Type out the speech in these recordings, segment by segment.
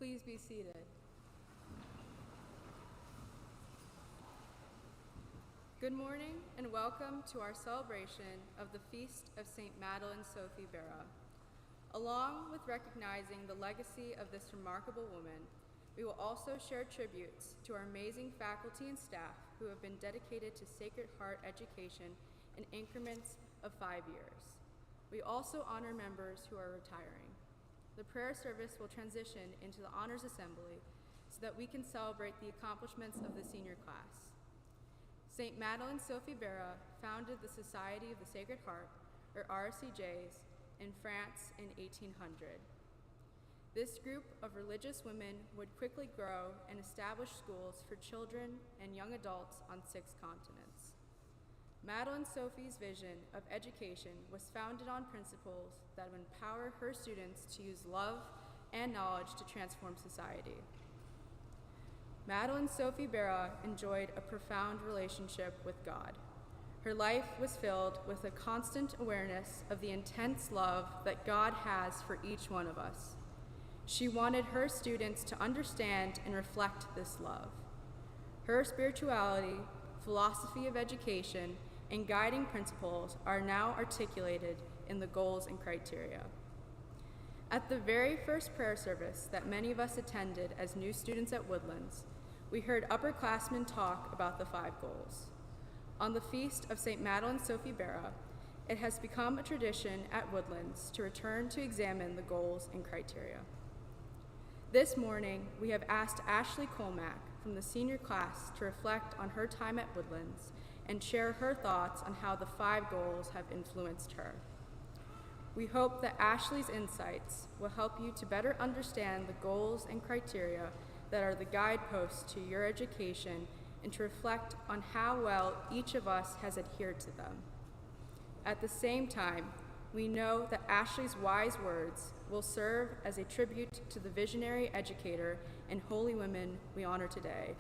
Please be seated. Good morning and welcome to our celebration of the Feast of St. Madeleine Sophie Barat. Along with recognizing the legacy of this remarkable woman, we will also share tributes to our amazing faculty and staff who have been dedicated to Sacred Heart education in increments of 5 years. We also honor members who are retiring. The prayer service will transition into the Honors Assembly so that we can celebrate the accomplishments of the senior class. St. Madeleine Sophie Barat founded the Society of the Sacred Heart, or RSCJs, in France in 1800. This group of religious women would quickly grow and establish schools for children and young adults on 6 continents. Madeleine Sophie's vision of education was founded on principles that would empower her students to use love and knowledge to transform society. Madeleine Sophie Barat enjoyed a profound relationship with God. Her life was filled with a constant awareness of the intense love that God has for each one of us. She wanted her students to understand and reflect this love. Her spirituality, philosophy of education, and guiding principles are now articulated in the goals and criteria. At the very first prayer service that many of us attended as new students at Woodlands, we heard upperclassmen talk about the 5 goals. On the Feast of St. Madeleine Sophie Barat, it has become a tradition at Woodlands to return to examine the goals and criteria. This morning, we have asked Ashley Colmack from the senior class to reflect on her time at Woodlands and share her thoughts on how the 5 goals have influenced her. We hope that Ashley's insights will help you to better understand the goals and criteria that are the guideposts to your education and to reflect on how well each of us has adhered to them. At the same time, we know that Ashley's wise words will serve as a tribute to the visionary educator and holy women we honor today.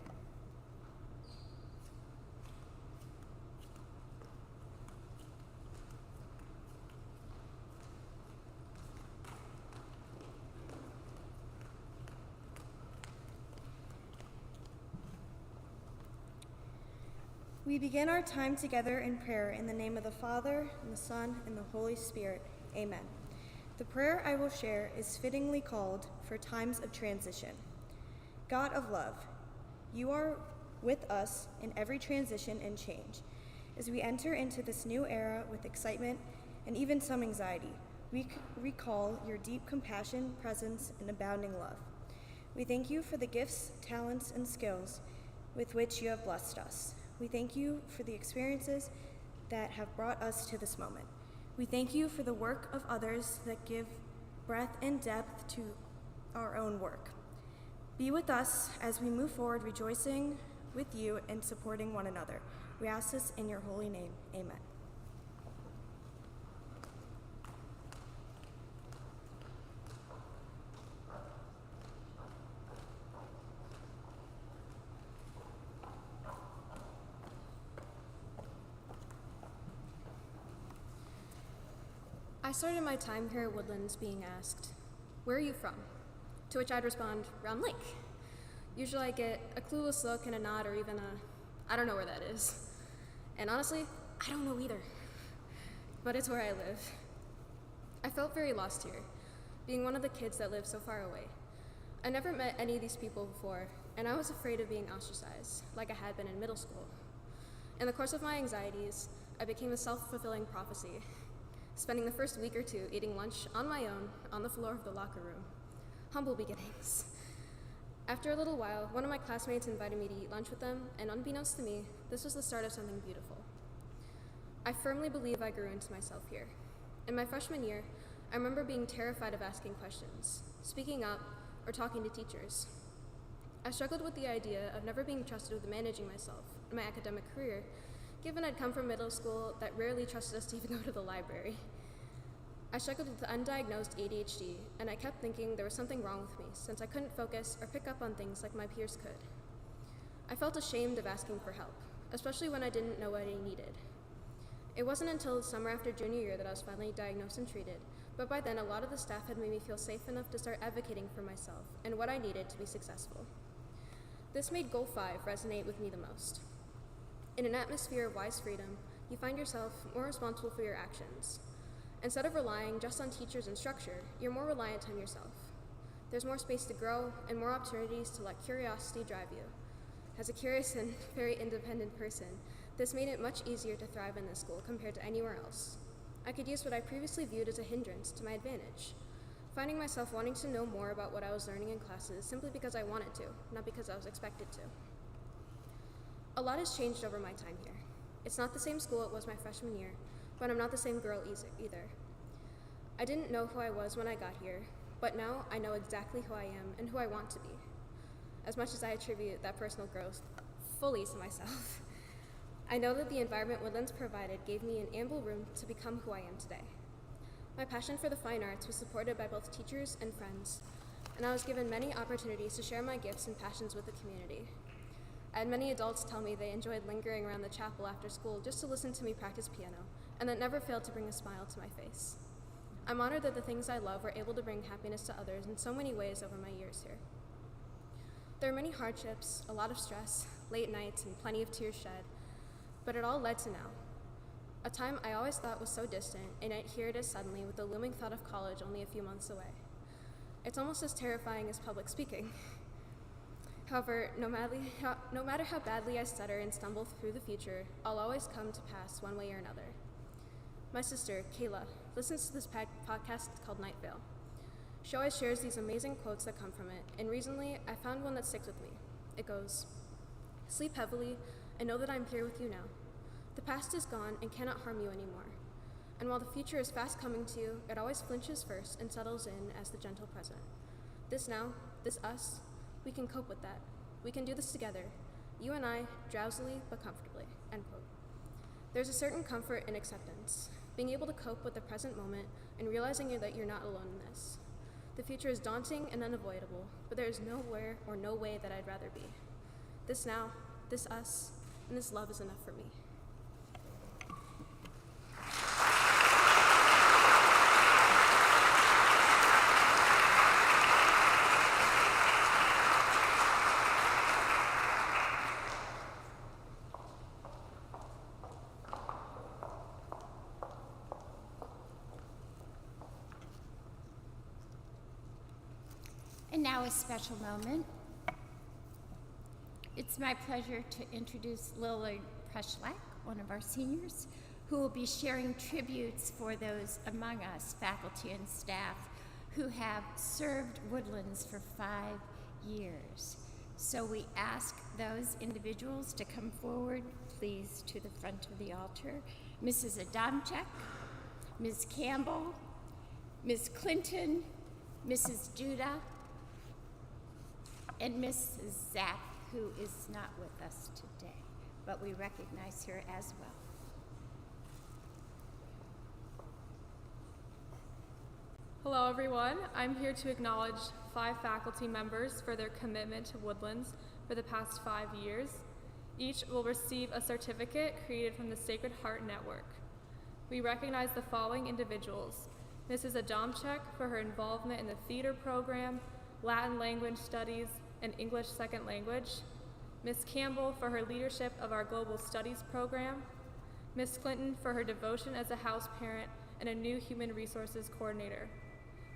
We begin our time together in prayer in the name of the Father, and the Son, and the Holy Spirit. Amen. The prayer I will share is fittingly called for times of transition. God of love, you are with us in every transition and change. As we enter into this new era with excitement and even some anxiety, we recall your deep compassion, presence, and abounding love. We thank you for the gifts, talents, and skills with which you have blessed us. We thank you for the experiences that have brought us to this moment. We thank you for the work of others that give breadth and depth to our own work. Be with us as we move forward, rejoicing with you and supporting one another. We ask this in your holy name. Amen. I started my time here at Woodlands being asked, "Where are you from?" To which I'd respond, "Round Lake." Usually I get a clueless look and a nod or even "I don't know where that is." And honestly, I don't know either. But it's where I live. I felt very lost here, being one of the kids that live so far away. I never met any of these people before, and I was afraid of being ostracized, like I had been in middle school. In the course of my anxieties, I became a self-fulfilling prophecy, spending the first week or 2 eating lunch on my own on the floor of the locker room. Humble beginnings. After a little while, one of my classmates invited me to eat lunch with them, and unbeknownst to me, this was the start of something beautiful. I firmly believe I grew into myself here. In my freshman year, I remember being terrified of asking questions, speaking up, or talking to teachers. I struggled with the idea of never being trusted with managing myself in my academic career, given I'd come from middle school that rarely trusted us to even go to the library. I struggled with undiagnosed ADHD, and I kept thinking there was something wrong with me since I couldn't focus or pick up on things like my peers could. I felt ashamed of asking for help, especially when I didn't know what I needed. It wasn't until the summer after junior year that I was finally diagnosed and treated, but by then a lot of the staff had made me feel safe enough to start advocating for myself and what I needed to be successful. This made Goal 5 resonate with me the most. In an atmosphere of wise freedom, you find yourself more responsible for your actions. Instead of relying just on teachers and structure, you're more reliant on yourself. There's more space to grow and more opportunities to let curiosity drive you. As a curious and very independent person, this made it much easier to thrive in this school compared to anywhere else. I could use what I previously viewed as a hindrance to my advantage, finding myself wanting to know more about what I was learning in classes simply because I wanted to, not because I was expected to. A lot has changed over my time here. It's not the same school it was my freshman year, but I'm not the same girl either. I didn't know who I was when I got here, but now I know exactly who I am and who I want to be, as much as I attribute that personal growth fully to myself. I know that the environment Woodlands provided gave me an ample room to become who I am today. My passion for the fine arts was supported by both teachers and friends, and I was given many opportunities to share my gifts and passions with the community. I had many adults tell me they enjoyed lingering around the chapel after school just to listen to me practice piano, and that never failed to bring a smile to my face. I'm honored that the things I love were able to bring happiness to others in so many ways over my years here. There are many hardships, a lot of stress, late nights, and plenty of tears shed, but it all led to now. A time I always thought was so distant, and yet here it is suddenly with the looming thought of college only a few months away. It's almost as terrifying as public speaking. However, no matter how badly I stutter and stumble through the future, I'll always come to pass one way or another. My sister, Kayla, listens to this podcast called Night Vale. She always shares these amazing quotes that come from it, and recently I found one that sticks with me. It goes, "Sleep heavily and know that I'm here with you now. The past is gone and cannot harm you anymore. And while the future is fast coming to you, it always flinches first and settles in as the gentle present. This now, this us, we can cope with that. We can do this together, you and I, drowsily but comfortably," end quote. There's a certain comfort in acceptance, being able to cope with the present moment and realizing that you're not alone in this. The future is daunting and unavoidable, but there is nowhere or no way that I'd rather be. This now, this us, and this love is enough for me. And now a special moment. It's my pleasure to introduce Lillard Preschlack, one of our seniors, who will be sharing tributes for those among us, faculty and staff, who have served Woodlands for 5 years. So we ask those individuals to come forward, please, to the front of the altar. Mrs. Adamczyk, Ms. Campbell, Ms. Clinton, Mrs. Judah, and Mrs. Zapp, who is not with us today, but we recognize her as well. Hello everyone, I'm here to acknowledge 5 faculty members for their commitment to Woodlands for the past 5 years. Each will receive a certificate created from the Sacred Heart Network. We recognize the following individuals: Mrs. Adamczyk for her involvement in the theater program, Latin language studies, and English second language, Ms. Campbell for her leadership of our Global Studies program, Ms. Clinton for her devotion as a house parent and a new human resources coordinator,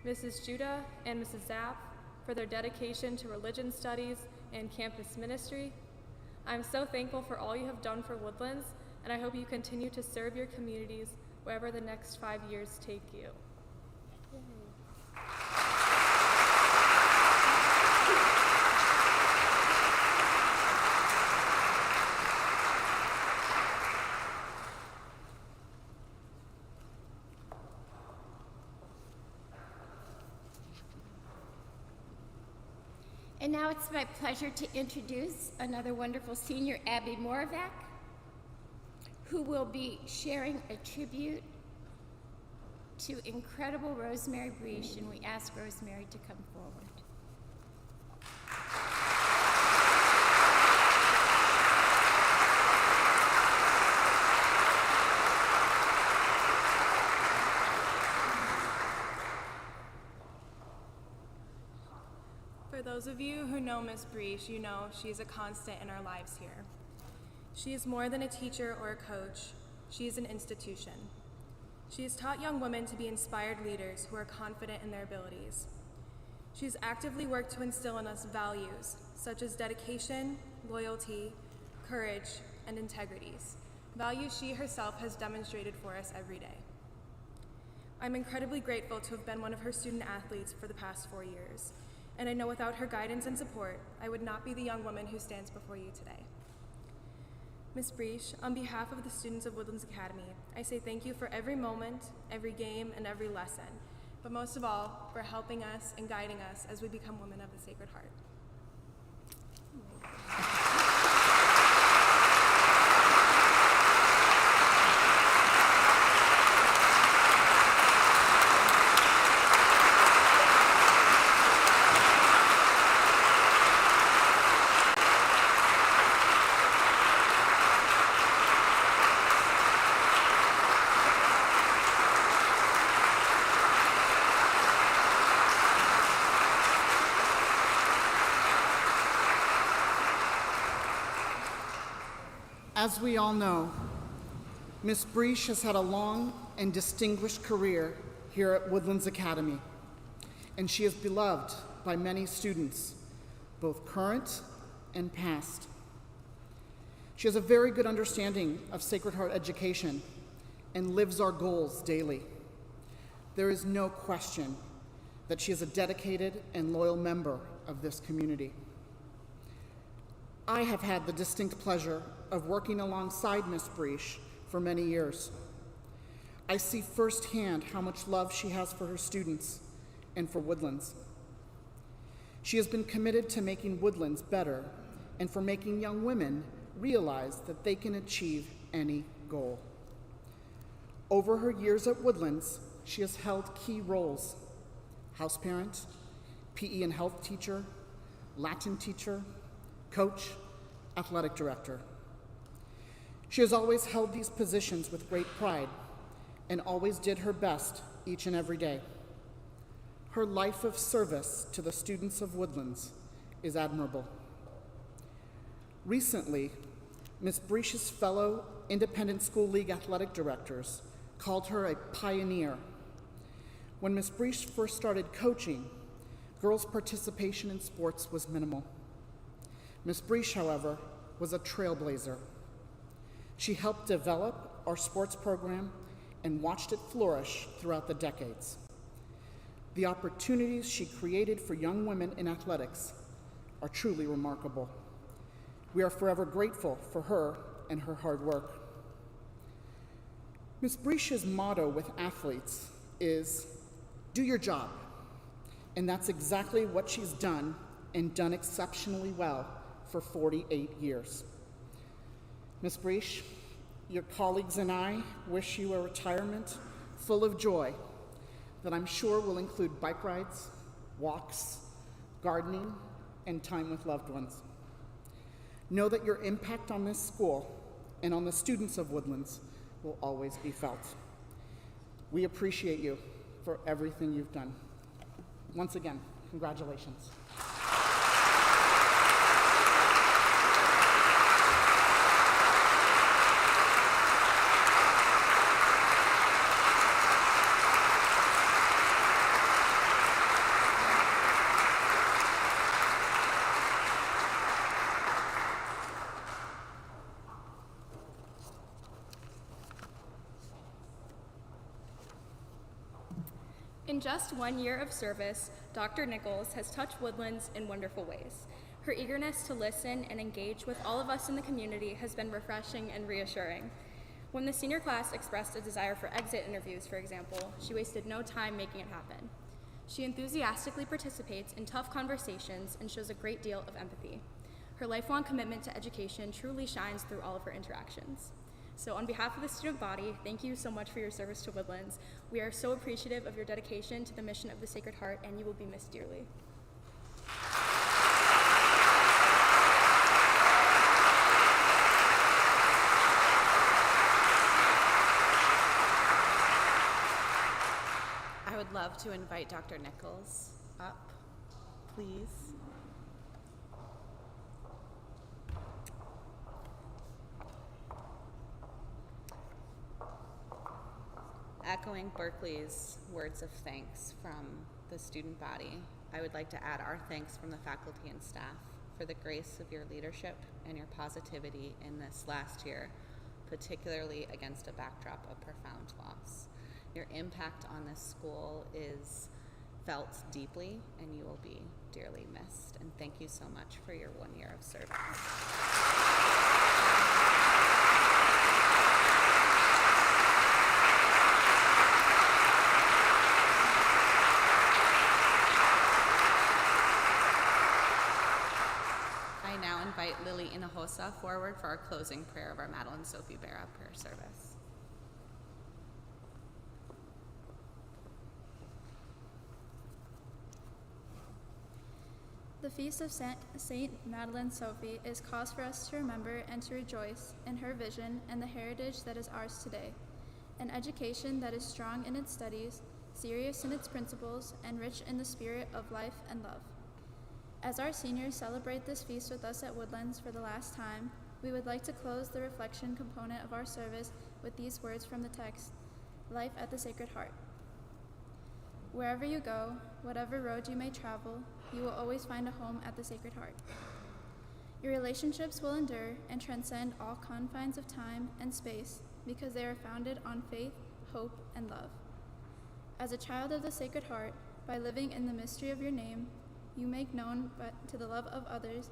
Mrs. Judah and Mrs. Zapp for their dedication to religion studies and campus ministry. I'm so thankful for all you have done for Woodlands, and I hope you continue to serve your communities wherever the next 5 years take you. And now it's my pleasure to introduce another wonderful senior, Abby Moravec, who will be sharing a tribute to incredible Rosemary Breach, and we ask Rosemary to come forward. those of you who know Miss Breach, you know she is a constant in our lives here. She is more than a teacher or a coach. She is an institution. She has taught young women to be inspired leaders who are confident in their abilities. She has actively worked to instill in us values such as dedication, loyalty, courage, and integrities, values she herself has demonstrated for us every day. I'm incredibly grateful to have been one of her student athletes for the past 4 years, and I know without her guidance and support, I would not be the young woman who stands before you today. Ms. Breach, on behalf of the students of Woodlands Academy, I say thank you for every moment, every game, and every lesson, but most of all, for helping us and guiding us as we become women of the Sacred Heart. As we all know, Ms. Breach has had a long and distinguished career here at Woodlands Academy, and she is beloved by many students, both current and past. She has a very good understanding of Sacred Heart education and lives our goals daily. There is no question that she is a dedicated and loyal member of this community. I have had the distinct pleasure of working alongside Ms. Breach for many years. I see firsthand how much love she has for her students and for Woodlands. She has been committed to making Woodlands better and for making young women realize that they can achieve any goal. Over her years at Woodlands, she has held key roles: house parent, PE and health teacher, Latin teacher, coach, athletic director. She has always held these positions with great pride and always did her best each and every day. Her life of service to the students of Woodlands is admirable. Recently, Ms. Breach's fellow Independent School League athletic directors called her a pioneer. When Ms. Breach first started coaching, girls' participation in sports was minimal. Ms. Breach, however, was a trailblazer. She helped develop our sports program and watched it flourish throughout the decades. The opportunities she created for young women in athletics are truly remarkable. We are forever grateful for her and her hard work. Ms. Breach's motto with athletes is, "Do your job." And that's exactly what she's done, and done exceptionally well for 48 years. Ms. Breach, your colleagues and I wish you a retirement full of joy that I'm sure will include bike rides, walks, gardening, and time with loved ones. Know that your impact on this school and on the students of Woodlands will always be felt. We appreciate you for everything you've done. Once again, congratulations. In just 1 year of service, Dr. Nichols has touched Woodlands in wonderful ways. Her eagerness to listen and engage with all of us in the community has been refreshing and reassuring. When the senior class expressed a desire for exit interviews, for example, she wasted no time making it happen. She enthusiastically participates in tough conversations and shows a great deal of empathy. Her lifelong commitment to education truly shines through all of her interactions. So on behalf of the student body, thank you so much for your service to Woodlands. We are so appreciative of your dedication to the mission of the Sacred Heart, and you will be missed dearly. I would love to invite Dr. Nichols up, please. Echoing Berkeley's words of thanks from the student body, I would like to add our thanks from the faculty and staff for the grace of your leadership and your positivity in this last year, particularly against a backdrop of profound loss. Your impact on this school is felt deeply, and you will be dearly missed. And thank you so much for your 1 year of service. I now invite Lily Hinojosa forward for our closing prayer of our Madeleine Sophie Barat prayer service. The feast of Saint Madeleine Sophie is cause for us to remember and to rejoice in her vision and the heritage that is ours today, an education that is strong in its studies, serious in its principles, and rich in the spirit of life and love. As our seniors celebrate this feast with us at Woodlands for the last time, we would like to close the reflection component of our service with these words from the text, Life at the Sacred Heart. Wherever you go, whatever road you may travel, you will always find a home at the Sacred Heart. Your relationships will endure and transcend all confines of time and space because they are founded on faith, hope, and love. As a child of the Sacred Heart, by living in the mystery of your name, you make known to the love of others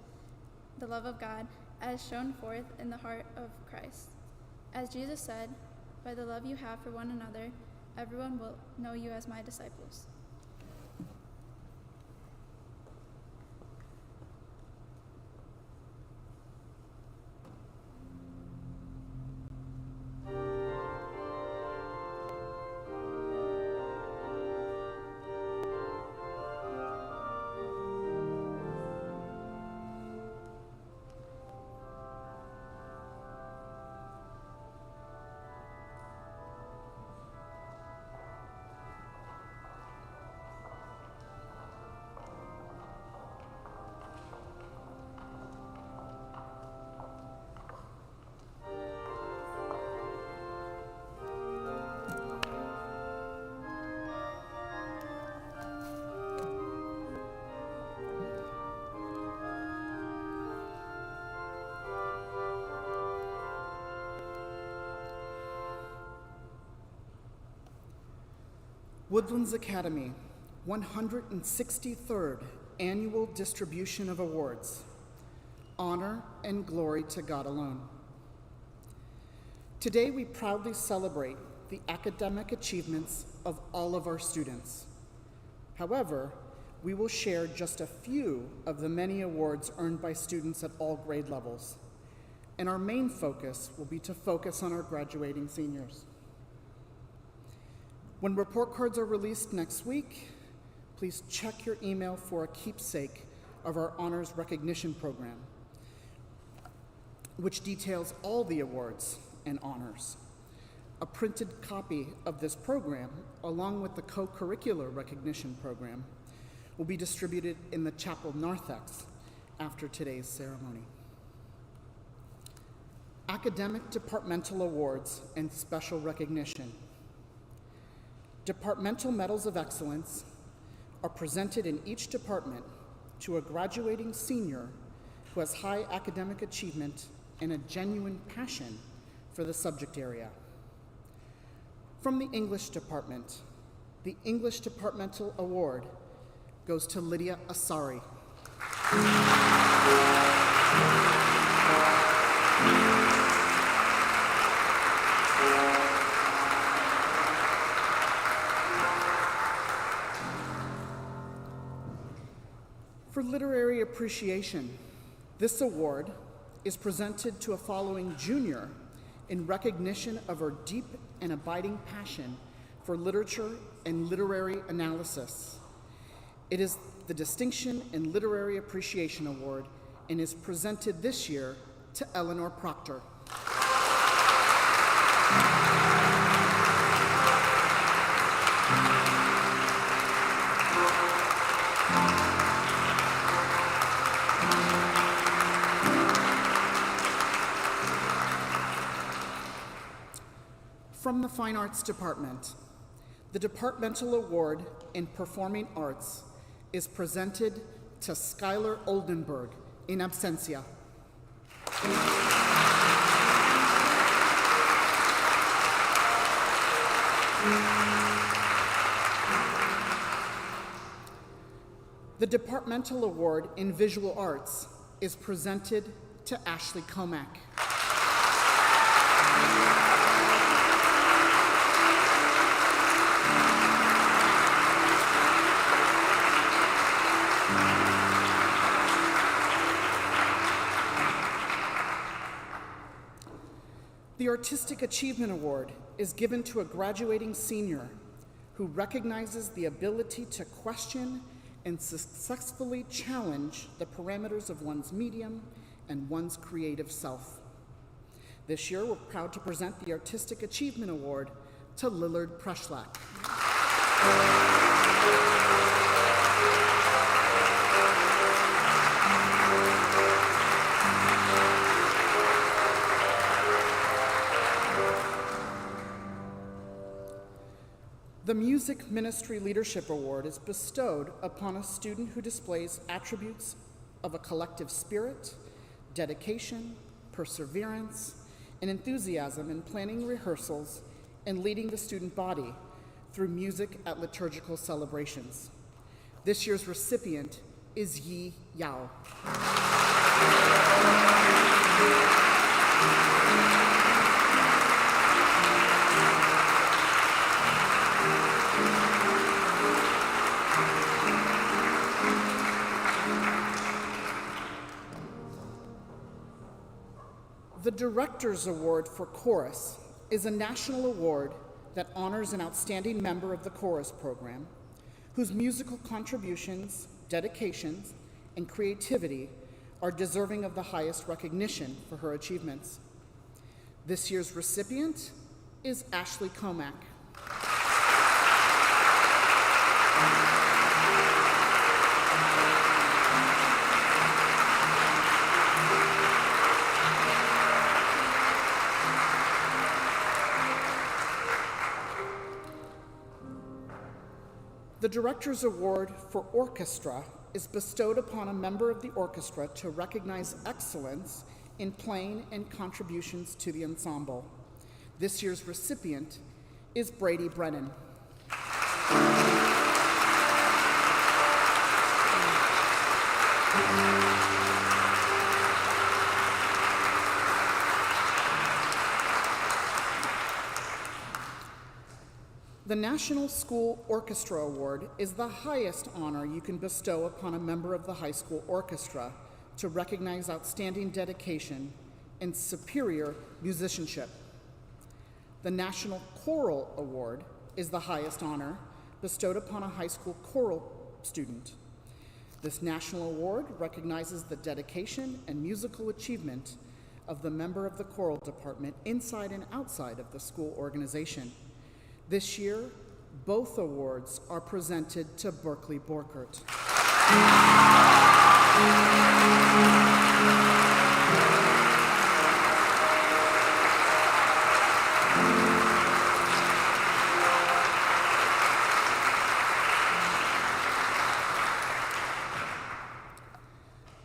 the love of God as shown forth in the heart of Christ. As Jesus said, by the love you have for one another, everyone will know you as my disciples. Woodlands Academy, 163rd Annual Distribution of Awards. Honor and glory to God alone. Today we proudly celebrate the academic achievements of all of our students. However, we will share just a few of the many awards earned by students at all grade levels. And our main focus will be to focus on our graduating seniors. When report cards are released next week, please check your email for a keepsake of our honors recognition program, which details all the awards and honors. A printed copy of this program, along with the co-curricular recognition program, will be distributed in the chapel narthex after today's ceremony. Academic departmental awards and special recognition. Departmental Medals of Excellence are presented in each department to a graduating senior who has high academic achievement and a genuine passion for the subject area. From the English department, the English Departmental Award goes to Lydia Asari. For literary appreciation, this award is presented to a following junior in recognition of her deep and abiding passion for literature and literary analysis. It is the Distinction in Literary Appreciation Award and is presented this year to Eleanor Proctor. From the Fine Arts Department, the Departmental Award in Performing Arts is presented to Skylar Oldenburg in absentia. The Departmental Award in Visual Arts is presented to Ashley Comack. The Artistic Achievement Award is given to a graduating senior who recognizes the ability to question and successfully challenge the parameters of one's medium and one's creative self. This year, we're proud to present the Artistic Achievement Award to Lillard Preschlack. The Music Ministry Leadership Award is bestowed upon a student who displays attributes of a collective spirit, dedication, perseverance, and enthusiasm in planning rehearsals and leading the student body through music at liturgical celebrations. This year's recipient is Yi Yao. The Director's Award for Chorus is a national award that honors an outstanding member of the chorus program whose musical contributions, dedications, and creativity are deserving of the highest recognition for her achievements. This year's recipient is Ashley Comack. The Director's Award for Orchestra is bestowed upon a member of the orchestra to recognize excellence in playing and contributions to the ensemble. This year's recipient is Brady Brennan. The National School Orchestra Award is the highest honor you can bestow upon a member of the high school orchestra to recognize outstanding dedication and superior musicianship. The National Choral Award is the highest honor bestowed upon a high school choral student. This national award recognizes the dedication and musical achievement of the member of the choral department inside and outside of the school organization. This year, both awards are presented to Berkeley Borkert.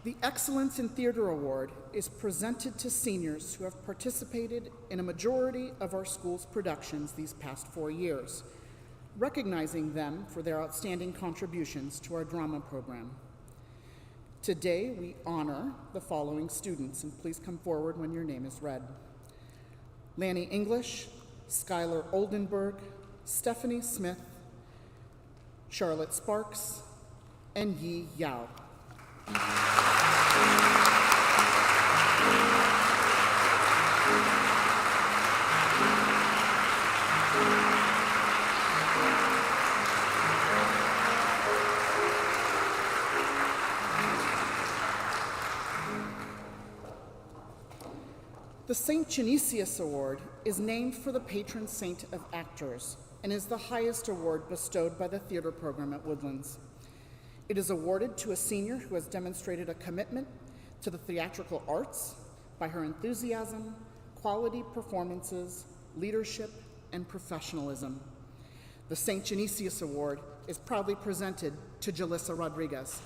The Excellence in Theater Award is presented to seniors who have participated in a majority of our school's productions these past 4 years, recognizing them for their outstanding contributions to our drama program. Today, we honor the following students, and please come forward when your name is read. Lanny English, Skylar Oldenburg, Stephanie Smith, Charlotte Sparks, and Yi Yao. The St. Genesius Award is named for the patron saint of actors and is the highest award bestowed by the theater program at Woodlands. It is awarded to a senior who has demonstrated a commitment to the theatrical arts by her enthusiasm, quality performances, leadership, and professionalism. The St. Genesius Award is proudly presented to Jalissa Rodriguez.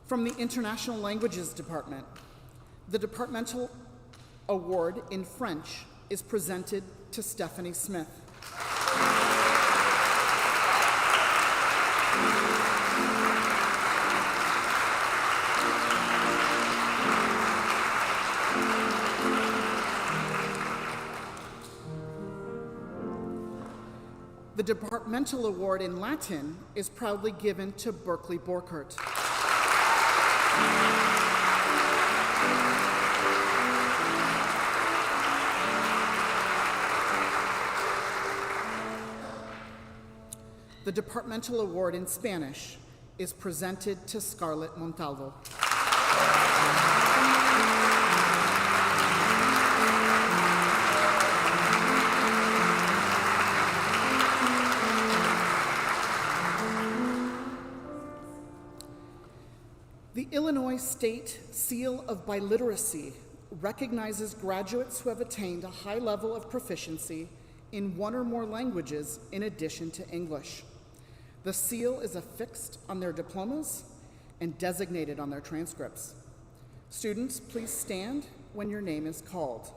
From the International Languages Department, the Departmental Award in French is presented to Stephanie Smith. The Departmental Award in Latin is proudly given to Berkeley Borkert. The Departmental Award in Spanish is presented to Scarlett Montalvo. The Illinois State Seal of Biliteracy recognizes graduates who have attained a high level of proficiency in one or more languages in addition to English. The seal is affixed on their diplomas and designated on their transcripts. Students, please stand when your name is called.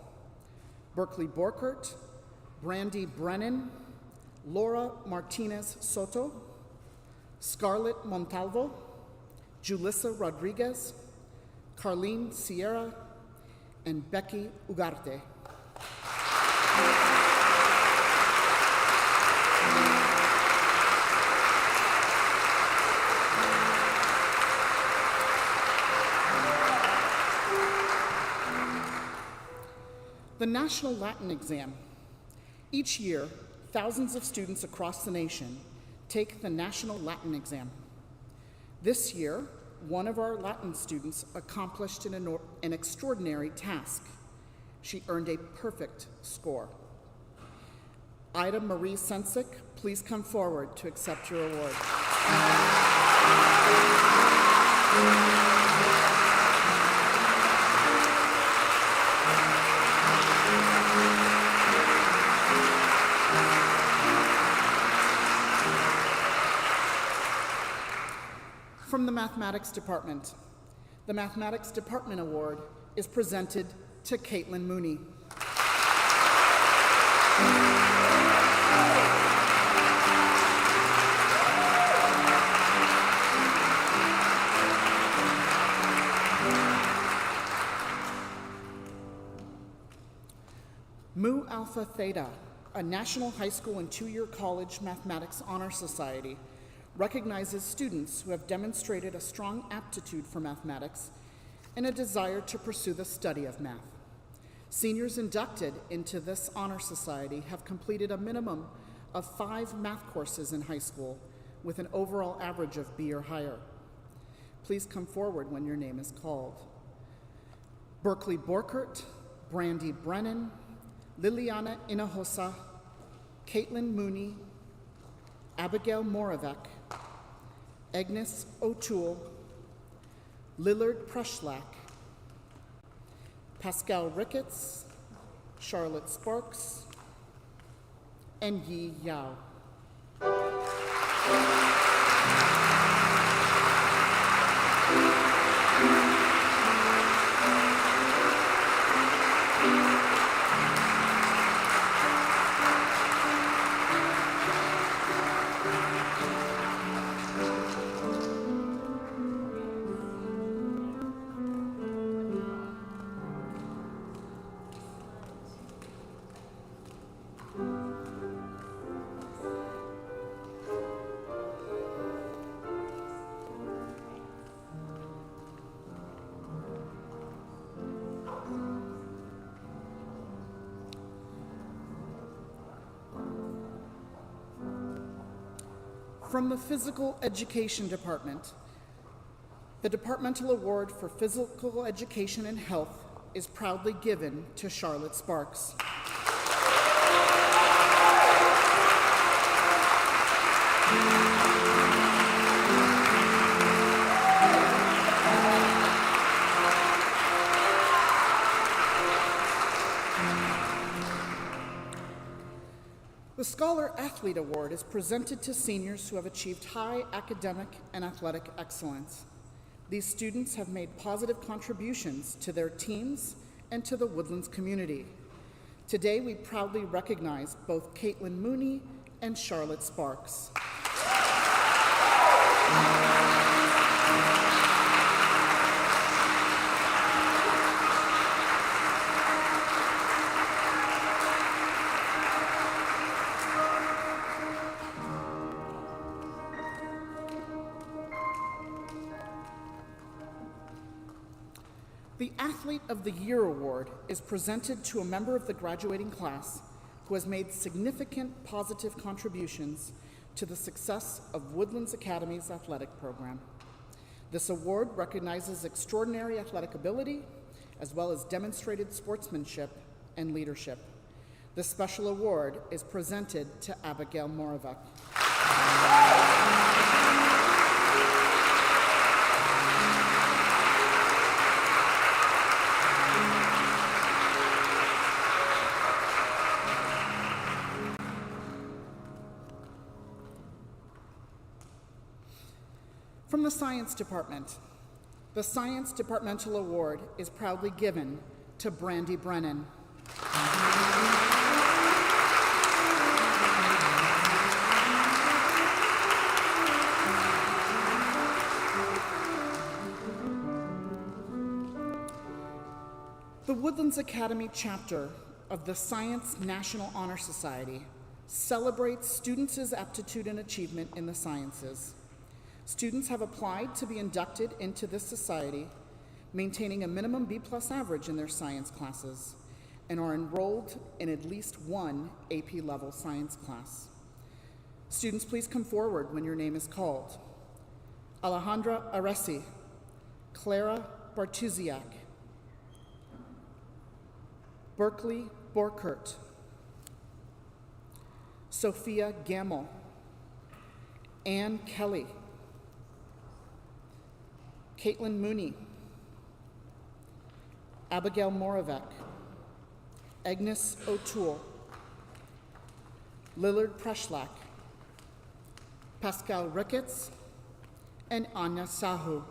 Berkeley Borkert, Brandy Brennan, Laura Martinez Soto, Scarlett Montalvo, Julissa Rodriguez, Carlene Sierra, and Becky Ugarte. The National Latin Exam. Each year, thousands of students across the nation take the National Latin Exam. This year, one of our Latin students accomplished an extraordinary task. She earned a perfect score. Ida Marie Sensick, please come forward to accept your award. From the Mathematics Department, the Mathematics Department Award is presented to Caitlin Mooney. Mu Alpha Theta, a national high school and two-year college mathematics honor society, recognizes students who have demonstrated a strong aptitude for mathematics and a desire to pursue the study of math. Seniors inducted into this honor society have completed a minimum of 5 math courses in high school with an overall average of B or higher. Please come forward when your name is called. Berkeley Borkert, Brandy Brennan, Liliana Hinojosa, Caitlin Mooney, Abigail Moravec, Agnes O'Toole, Lillard Preschlack, Pascal Ricketts, Charlotte Sparks, and Yi Yao. From the Physical Education Department, The Departmental Award for Physical Education and Health is proudly given to Charlotte Sparks. The Scholar Athlete Award is presented to seniors who have achieved high academic and athletic excellence. These students have made positive contributions to their teams and to the Woodlands community. Today, we proudly recognize both Caitlin Mooney and Charlotte Sparks. The Athlete of the Year Award is presented to a member of the graduating class who has made significant positive contributions to the success of Woodlands Academy's athletic program. This award recognizes extraordinary athletic ability as well as demonstrated sportsmanship and leadership. This special award is presented to Abigail Moravec. From the Science Department, the Science Departmental Award is proudly given to Brandy Brennan. The Woodlands Academy chapter of the Science National Honor Society celebrates students' aptitude and achievement in the sciences. Students have applied to be inducted into this society, maintaining a minimum B+ average in their science classes, and are enrolled in at least one AP level science class. Students, please come forward when your name is called. Alejandra Aresi, Clara Bartuziak, Berkeley Borkert, Sophia Gamel, Ann Kelly, Caitlin Mooney, Abigail Moravec, Agnes O'Toole, Lillard Preschlack, Pascal Ricketts, and Anya Sahu.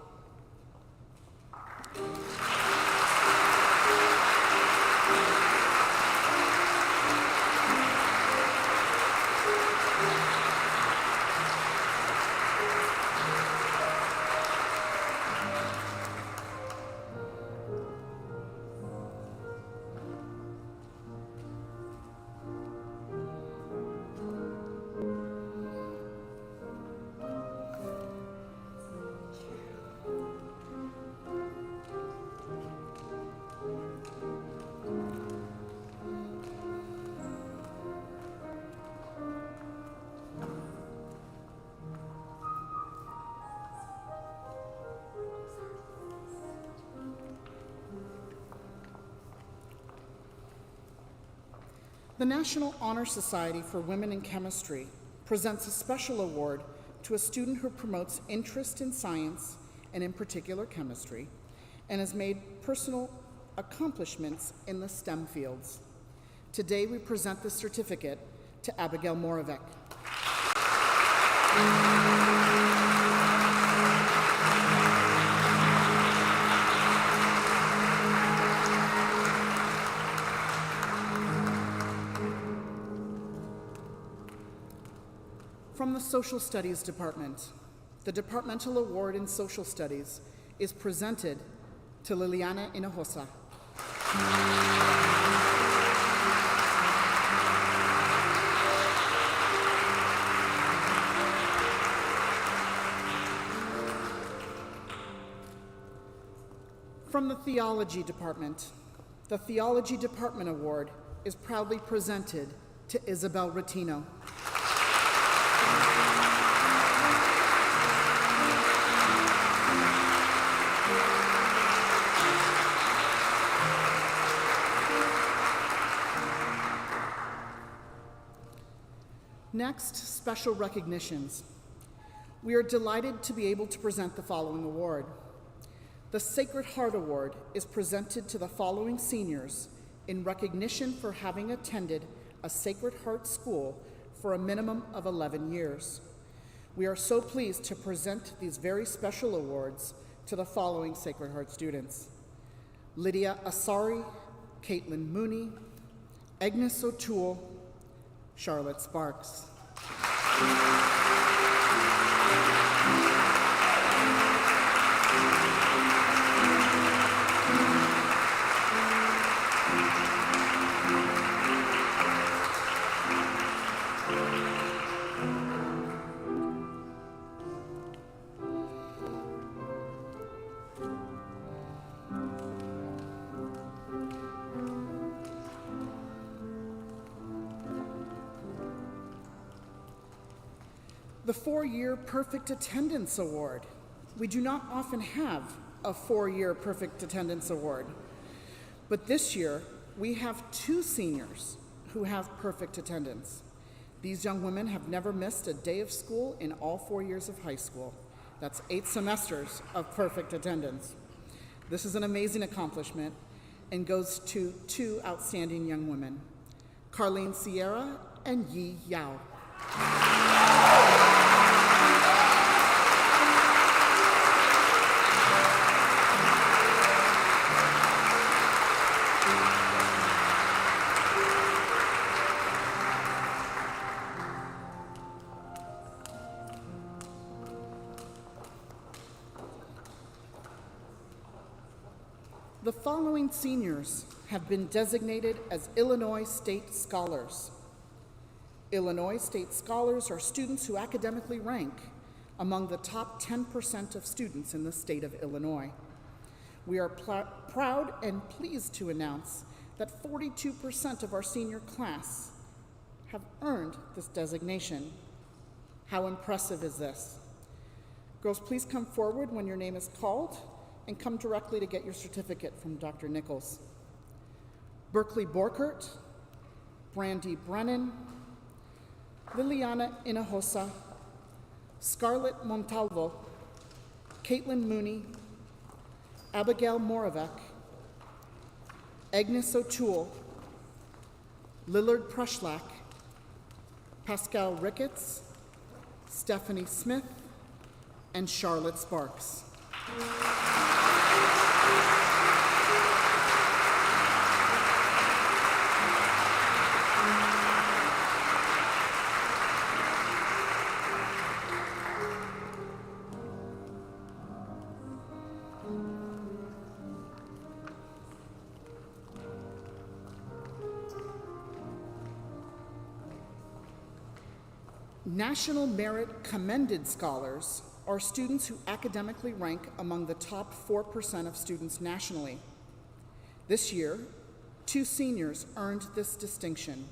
The National Honor Society for Women in Chemistry presents a special award to a student who promotes interest in science, and in particular chemistry, and has made personal accomplishments in the STEM fields. Today we present this certificate to Abigail Moravec. From the Social Studies Department, the Departmental Award in Social Studies is presented to Liliana Hinojosa. From the Theology Department, the Theology Department Award is proudly presented to Isabel Rattino. Next, special recognitions. We are delighted to be able to present the following award. The Sacred Heart Award is presented to the following seniors in recognition for having attended a Sacred Heart school for a minimum of 11 years. We are so pleased to present these very special awards to the following Sacred Heart students: Lydia Asari, Caitlin Mooney, Agnes O'Toole, Charlotte Sparks. The 4-year Perfect Attendance Award. We do not often have a 4-year Perfect Attendance Award, but this year we have 2 seniors who have perfect attendance. These young women have never missed a day of school in all 4 years of high school. That's 8 semesters of perfect attendance. This is an amazing accomplishment and goes to 2 outstanding young women, Carlene Sierra and Yi Yao. The following seniors have been designated as Illinois State Scholars. Illinois State Scholars are students who academically rank among the top 10% of students in the state of Illinois. We are proud and pleased to announce that 42% of our senior class have earned this designation. How impressive is this? Girls, please come forward when your name is called and come directly to get your certificate from Dr. Nichols. Berkeley Borkert, Brandy Brennan, Liliana Hinojosa, Scarlett Montalvo, Caitlin Mooney, Abigail Moravec, Agnes O'Toole, Lillard Preschlack, Pascal Ricketts, Stephanie Smith, and Charlotte Sparks. National Merit Commended Scholars are students who academically rank among the top 4% of students nationally. This year, 2 seniors earned this distinction.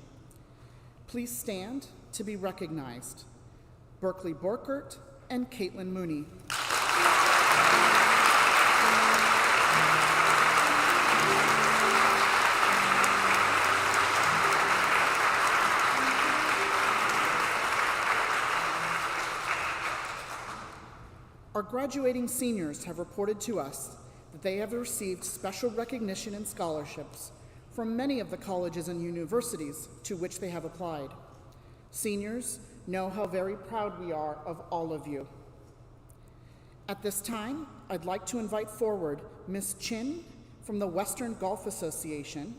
Please stand to be recognized: Berkeley Borkert and Caitlin Mooney. Our graduating seniors have reported to us that they have received special recognition and scholarships from many of the colleges and universities to which they have applied. Seniors, know how very proud we are of all of you. At this time, I'd like to invite forward Ms. Chin from the Western Golf Association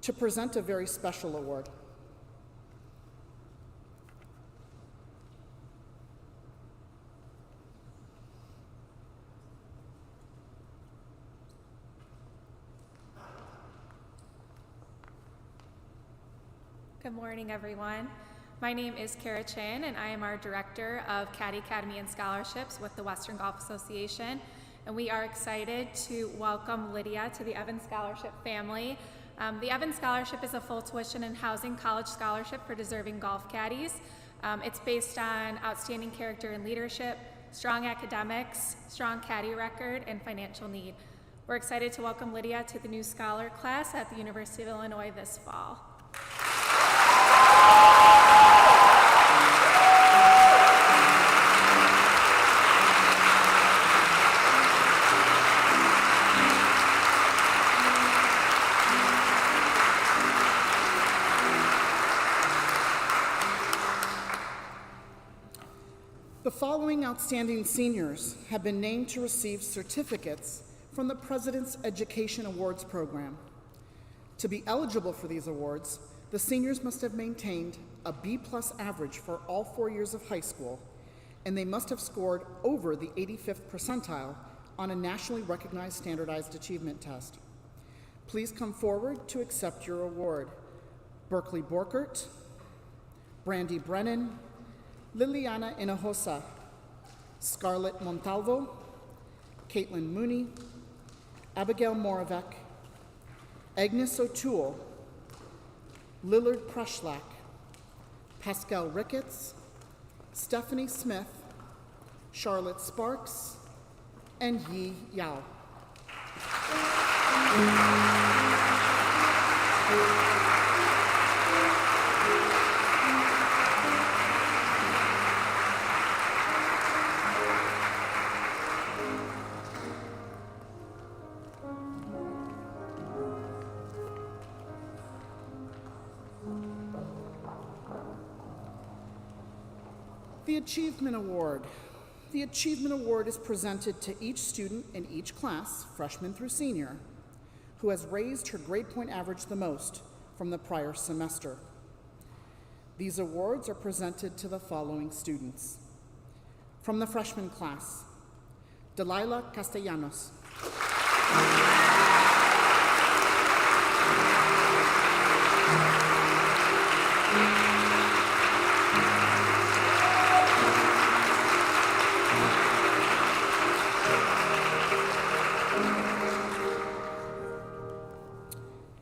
to present a very special award. Good morning, everyone. My name is Kara Chin, and I am our Director of Caddy Academy and Scholarships with the Western Golf Association. And we are excited to welcome Lydia to the Evans Scholarship family. The Evans Scholarship is a full tuition and housing college scholarship for deserving golf caddies. It's based on outstanding character and leadership, strong academics, strong caddy record, and financial need. We're excited to welcome Lydia to the new scholar class at the University of Illinois this fall. The following outstanding seniors have been named to receive certificates from the President's Education Awards program. To be eligible for these awards, the seniors must have maintained a B+ average for all 4 years of high school, and they must have scored over the 85th percentile on a nationally recognized standardized achievement test. Please come forward to accept your award. Berkeley Borkert, Brandy Brennan, Liliana Hinojosa, Scarlett Montalvo, Caitlin Mooney, Abigail Moravec, Agnes O'Toole, Lillard Preschlack, Pascal Ricketts, Stephanie Smith, Charlotte Sparks, and Yi Yao. The Achievement Award. The Achievement Award is presented to each student in each class, freshman through senior, who has raised her grade point average the most from the prior semester. These awards are presented to the following students. From the freshman class, Delilah Castellanos.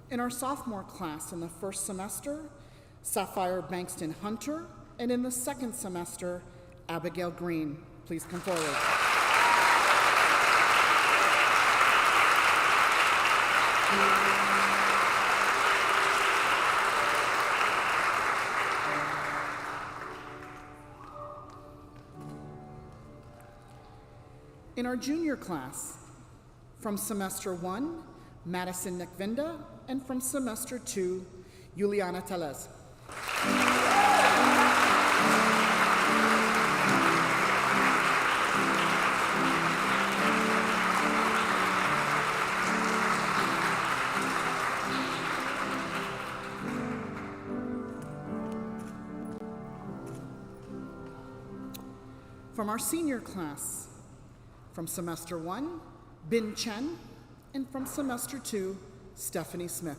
In our sophomore class in the first semester, Sapphire Bankston Hunter, and in the second semester, Abigail Green. Please come forward. In our junior class, from semester 1, Madison Nekvinda, and from semester 2, Juliana Telez. From our senior class, from semester 1, Bin Chen, and from semester 2, Stephanie Smith.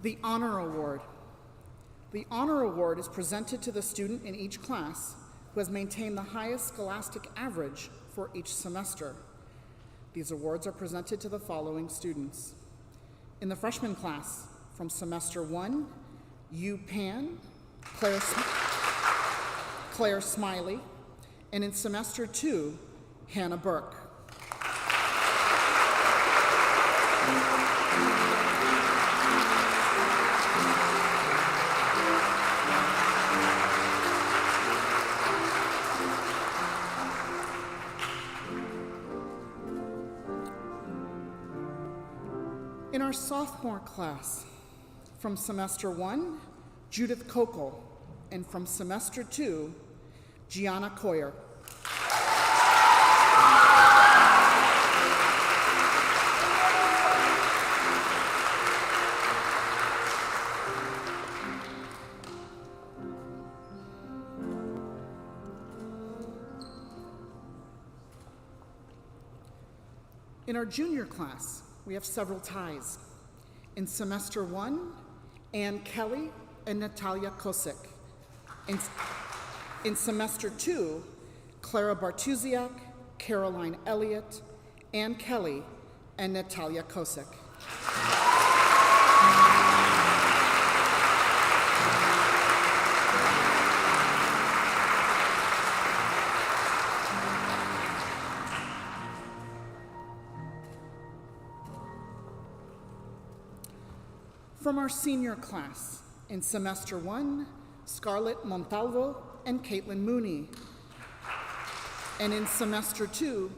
The Honor Award. The Honor Award is presented to the student in each class who has maintained the highest scholastic average for each semester. These awards are presented to the following students. In the freshman class, from semester 1, Yu Pan, Claire Smiley, and in semester 2, Hannah Burke. In our sophomore class, from semester 1, Judith Kokel, and from semester 2, Gianna Coyer. In our junior class, we have several ties. In semester 1, Ann Kelly and Natalia Kosik. In semester 2, Clara Bartusiak, Caroline Elliott, Ann Kelly, and Natalia Kosik. From our senior class, in semester 1, Scarlett Montalvo and Caitlin Mooney. And in semester 2,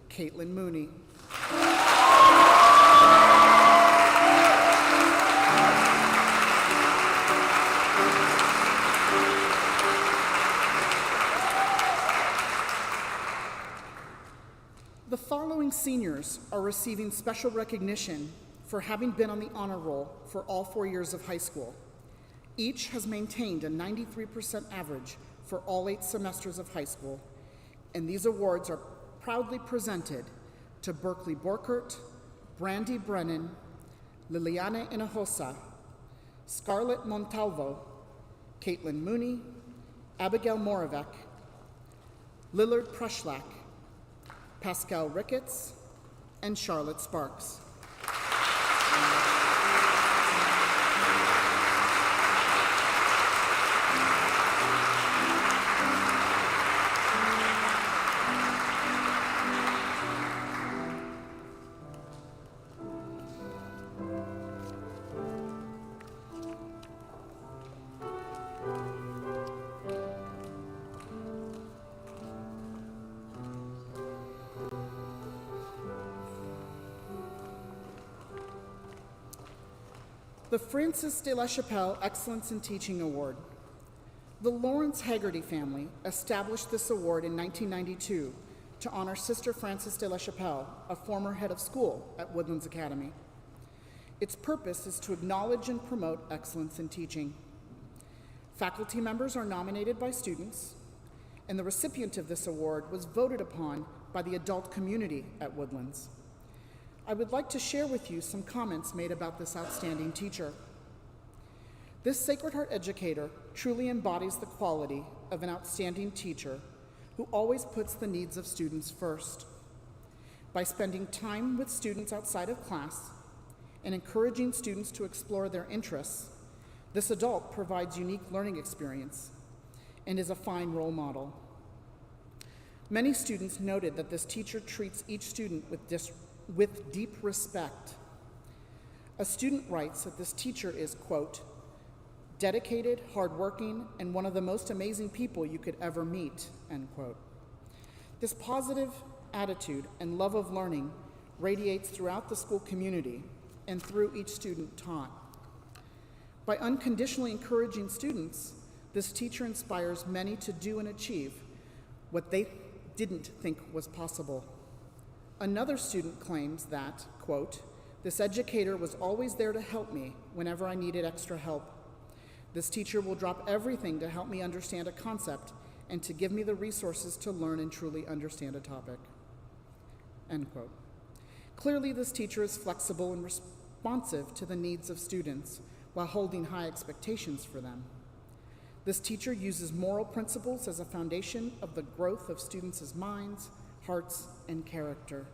Caitlin Mooney. The following seniors are receiving special recognition for having been on the honor roll for all 4 years of high school. Each has maintained a 93% average for all 8 semesters of high school, and these awards are proudly presented to Berkeley Borkert, Brandy Brennan, Liliana Hinojosa, Scarlett Montalvo, Caitlin Mooney, Abigail Moravec, Lillard Prushlack, Pascal Ricketts, and Charlotte Sparks. The Francis de la Chapelle Excellence in Teaching Award. The Lawrence Haggerty family established this award in 1992 to honor Sister Francis de la Chapelle, a former head of school at Woodlands Academy. Its purpose is to acknowledge and promote excellence in teaching. Faculty members are nominated by students, and the recipient of this award was voted upon by the adult community at Woodlands. I would like to share with you some comments made about this outstanding teacher. This Sacred Heart educator truly embodies the quality of an outstanding teacher who always puts the needs of students first. By spending time with students outside of class and encouraging students to explore their interests, this adult provides unique learning experience and is a fine role model. Many students noted that this teacher treats each student with deep respect. A student writes that this teacher is, quote, dedicated, hardworking, and one of the most amazing people you could ever meet, end quote. This positive attitude and love of learning radiates throughout the school community and through each student taught. By unconditionally encouraging students, this teacher inspires many to do and achieve what they didn't think was possible. Another student claims that, quote, this educator was always there to help me whenever I needed extra help. This teacher will drop everything to help me understand a concept and to give me the resources to learn and truly understand a topic, end quote. Clearly, this teacher is flexible and responsive to the needs of students while holding high expectations for them. This teacher uses moral principles as a foundation of the growth of students' minds, hearts, and character.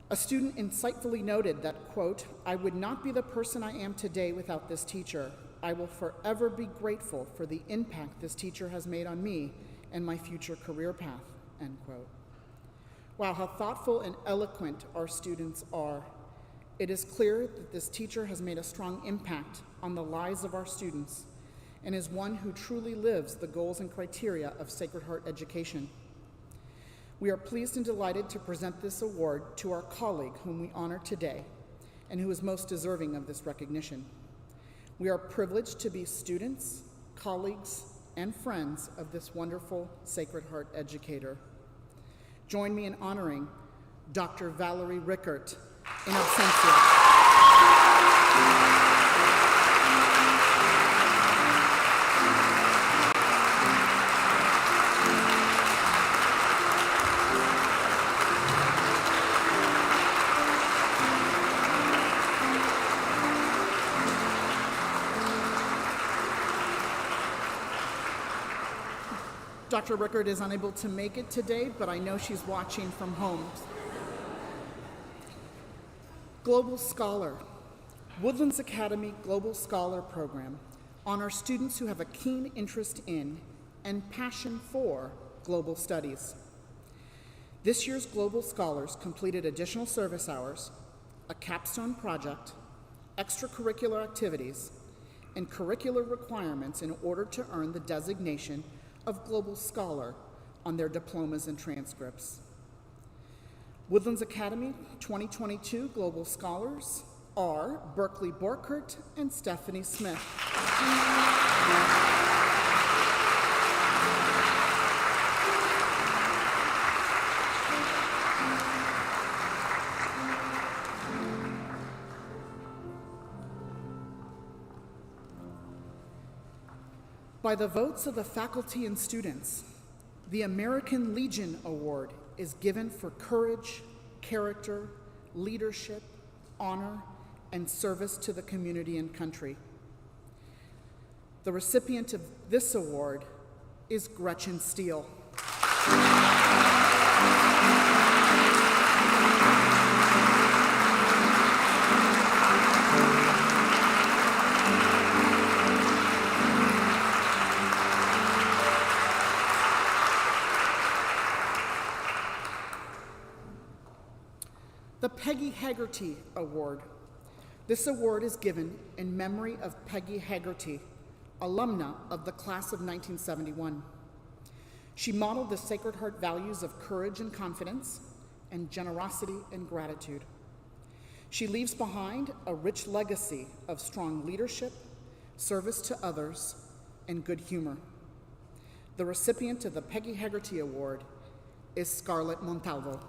A student insightfully noted that, quote, I would not be the person I am today without this teacher. I will forever be grateful for the impact this teacher has made on me and my future career path, end quote. Wow, how thoughtful and eloquent our students are. It is clear that this teacher has made a strong impact on the lives of our students and is one who truly lives the goals and criteria of Sacred Heart education. We are pleased and delighted to present this award to our colleague whom we honor today and who is most deserving of this recognition. We are privileged to be students, colleagues, and friends of this wonderful Sacred Heart educator. Join me in honoring Dr. Valerie Rickert in absentia. Dr. Rickert is unable to make it today, but I know she's watching from home. Global Scholar. Woodlands Academy Global Scholar Program honors students who have a keen interest in and passion for global studies. This year's Global Scholars completed additional service hours, a capstone project, extracurricular activities, and curricular requirements in order to earn the designation of Global Scholar on their diplomas and transcripts. Woodlands Academy 2022 Global Scholars are Berkeley Borkert and Stephanie Smith. By the votes of the faculty and students, the American Legion Award is given for courage, character, leadership, honor, and service to the community and country. The recipient of this award is Gretchen Steele. The Peggy Haggerty Award. This award is given in memory of Peggy Haggerty, alumna of the class of 1971. She modeled the Sacred Heart values of courage and confidence, and generosity and gratitude. She leaves behind a rich legacy of strong leadership, service to others, and good humor. The recipient of the Peggy Haggerty Award is Scarlett Montalvo.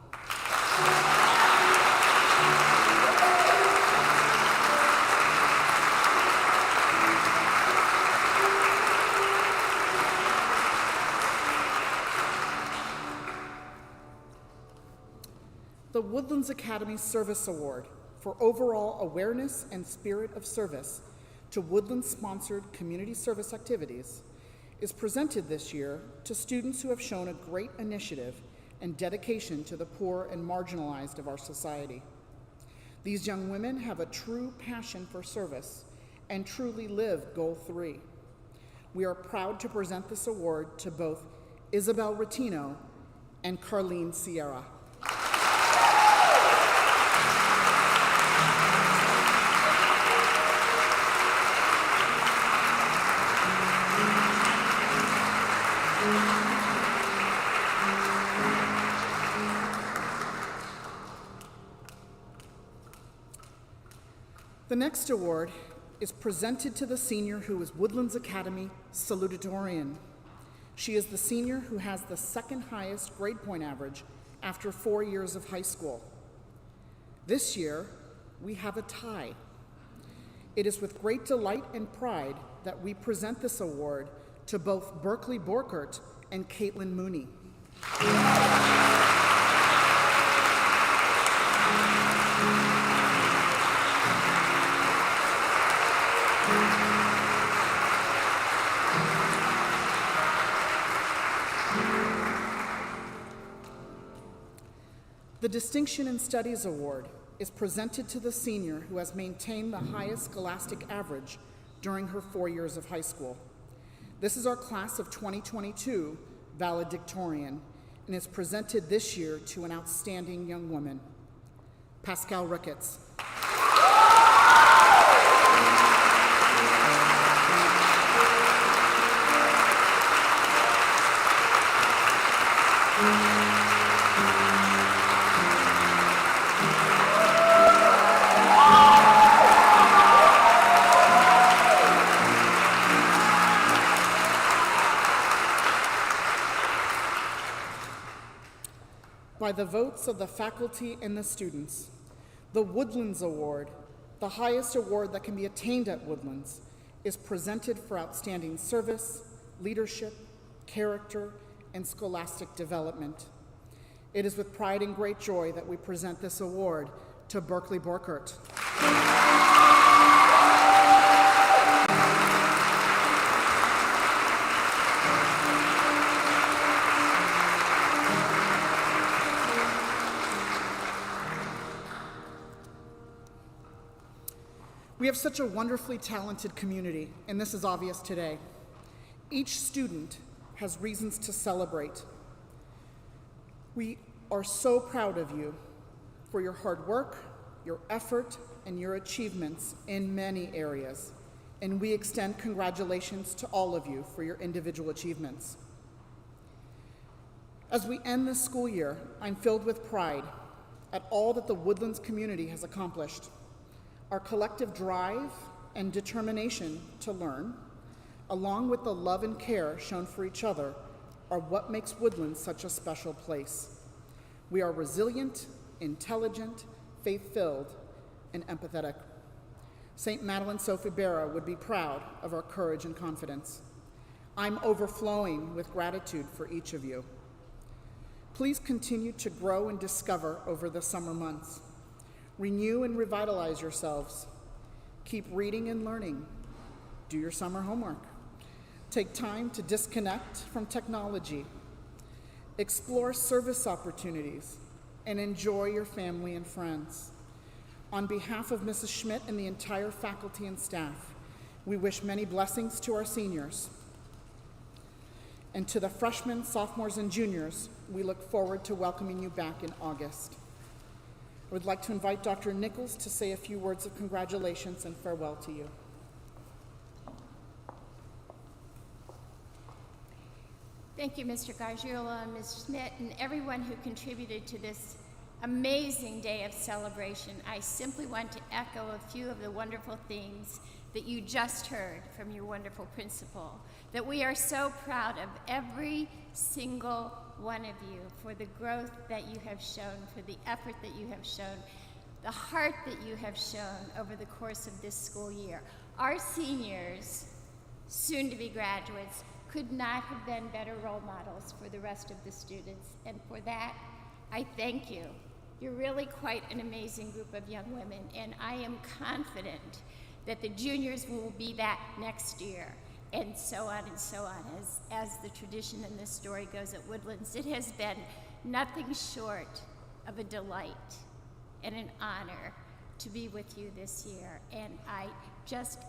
The Woodlands Academy Service Award for overall awareness and spirit of service to Woodlands-sponsored community service activities is presented this year to students who have shown a great initiative and dedication to the poor and marginalized of our society. These young women have a true passion for service and truly live Goal 3. We are proud to present this award to both Isabel Rattino and Carlene Sierra. The next award is presented to the senior who is Woodlands Academy salutatorian. She is the senior who has the second highest grade point average after 4 years of high school. This year, we have a tie. It is with great delight and pride that we present this award to both Berkeley Borkert and Caitlin Mooney. The Distinction in Studies Award is presented to the senior who has maintained the highest scholastic average during her 4 years of high school. This is our class of 2022 valedictorian and is presented this year to an outstanding young woman, Pascal Ricketts. By the votes of the faculty and the students, the Woodlands Award, the highest award that can be attained at Woodlands, is presented for outstanding service, leadership, character, and scholastic development. It is with pride and great joy that we present this award to Berkeley Borkert. We have such a wonderfully talented community, and this is obvious today. Each student has reasons to celebrate. We are so proud of you for your hard work, your effort, and your achievements in many areas, and we extend congratulations to all of you for your individual achievements. As we end this school year, I'm filled with pride at all that the Woodlands community has accomplished. Our collective drive and determination to learn, along with the love and care shown for each other, are what makes Woodlands such a special place. We are resilient, intelligent, faith-filled, and empathetic. St. Madeleine Sophie Barat would be proud of our courage and confidence. I'm overflowing with gratitude for each of you. Please continue to grow and discover over the summer months. Renew and revitalize yourselves. Keep reading and learning. Do your summer homework. Take time to disconnect from technology. Explore service opportunities and enjoy your family and friends. On behalf of Mrs. Schmidt and the entire faculty and staff, we wish many blessings to our seniors. And to the freshmen, sophomores, and juniors, we look forward to welcoming you back in August. I would like to invite Dr. Nichols to say a few words of congratulations and farewell to you. Thank you, Mr. Gargiulo and Ms. Schmidt, and everyone who contributed to this amazing day of celebration. I simply want to echo a few of the wonderful things that you just heard from your wonderful principal, that we are so proud of every single one of you for the growth that you have shown, for the effort that you have shown, the heart that you have shown over the course of this school year. Our seniors, soon to be graduates, could not have been better role models for the rest of the students, and for that, I thank you. You're really quite an amazing group of young women, and I am confident that the juniors will be that next year, and so on, as the tradition and this story goes at Woodlands. It has been nothing short of a delight and an honor to be with you this year, and I just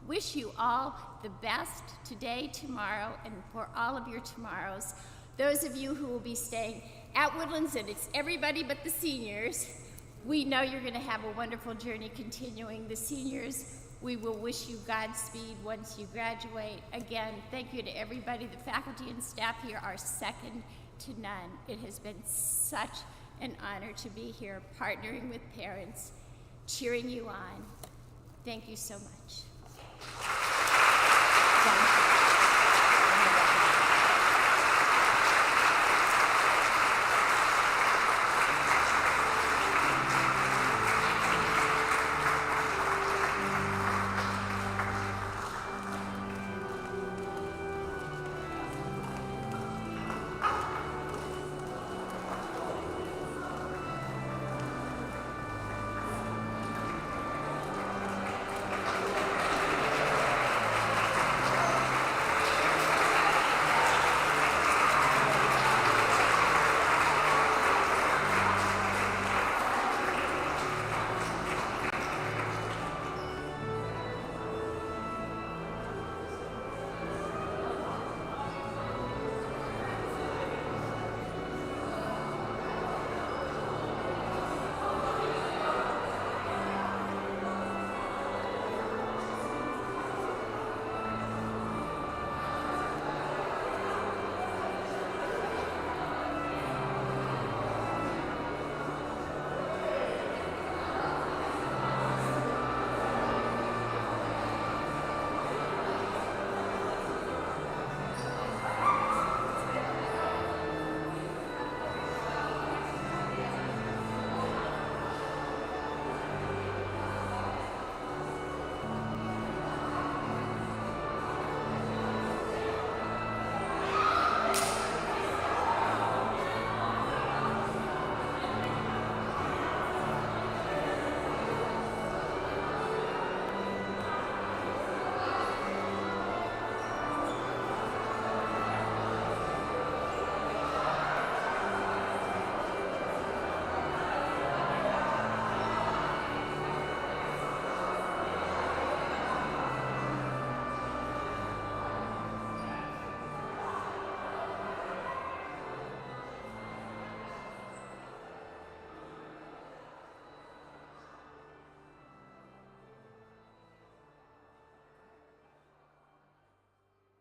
wish you all the best today, tomorrow, and for all of your tomorrows. Those of you who will be staying at Woodlands, and it's everybody but the seniors, we know you're going to have a wonderful journey continuing. The seniors, we will wish you Godspeed once you graduate. Again, thank you to everybody. The faculty and staff here are second to none. It has been such an honor to be here, partnering with parents, cheering you on. Thank you so much.